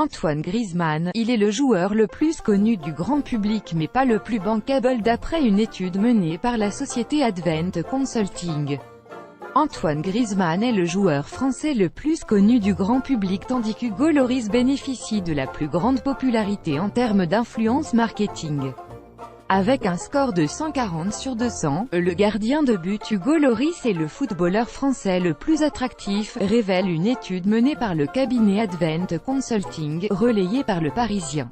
Antoine Griezmann, il est le joueur le plus connu du grand public mais pas le plus bankable d'après une étude menée par la société Advent Consulting. Antoine Griezmann est le joueur français le plus connu du grand public tandis qu'Hugo Lloris bénéficie de la plus grande popularité en termes d'influence marketing. Avec un score de 140 sur 200, le gardien de but Hugo Lloris est le footballeur français le plus attractif, révèle une étude menée par le cabinet Advent Consulting, relayée par Le Parisien.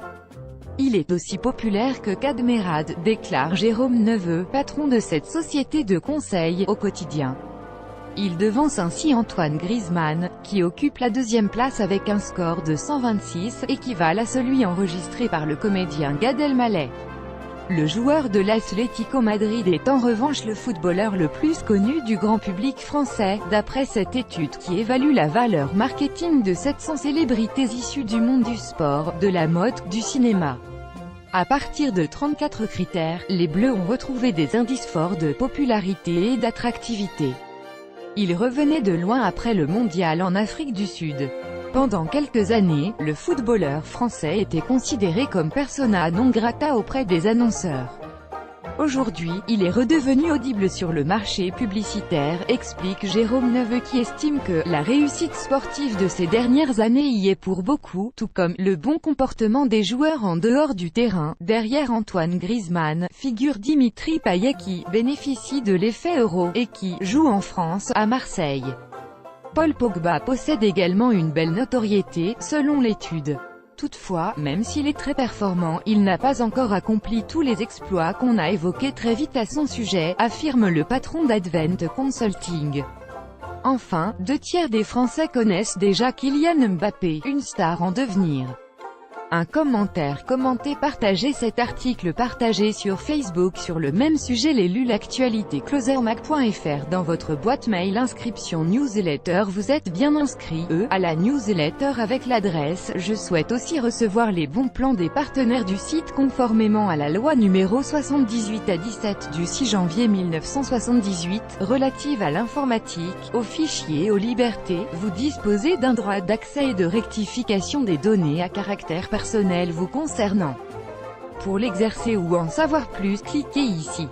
Il est aussi populaire que Cadmerade, déclare Jérôme Neveu, patron de cette société de conseil, au quotidien. Il devance ainsi Antoine Griezmann, qui occupe la deuxième place avec un score de 126, équivalent à celui enregistré par le comédien Gad Elmaleh. Le joueur de l'Atlético Madrid est en revanche le footballeur le plus connu du grand public français, d'après cette étude qui évalue la valeur marketing de 700 célébrités issues du monde du sport, de la mode, du cinéma. À partir de 34 critères, les Bleus ont retrouvé des indices forts de popularité et d'attractivité. Ils revenaient de loin après le mondial en Afrique du Sud. Pendant quelques années, le footballeur français était considéré comme persona non grata auprès des annonceurs. Aujourd'hui, il est redevenu audible sur le marché publicitaire, explique Jérôme Neveu qui estime que la réussite sportive de ces dernières années y est pour beaucoup, tout comme le bon comportement des joueurs en dehors du terrain. Derrière Antoine Griezmann, figure Dimitri Payet qui bénéficie de l'effet euro et qui joue en France, à Marseille. Paul Pogba possède également une belle notoriété, selon l'étude. Toutefois, même s'il est très performant, il n'a pas encore accompli tous les exploits qu'on a évoqués très vite à son sujet, affirme le patron d'Advent Consulting. Enfin, 2/3 des Français connaissent déjà Kylian Mbappé, une star en devenir. Un commentaire commenté partagez cet article partagé sur Facebook sur le même sujet. Lu l'actualité closermac.fr dans votre boîte mail. Inscription newsletter. Vous êtes bien inscrit à la newsletter avec l'adresse. Je souhaite aussi recevoir les bons plans des partenaires du site conformément à la loi numéro 78/17 du 6 janvier 1978, relative à l'informatique, aux fichiers et aux libertés. Vous disposez d'un droit d'accès et de rectification des données à caractère personnel vous concernant. Pour l'exercer ou en savoir plus, cliquez ici.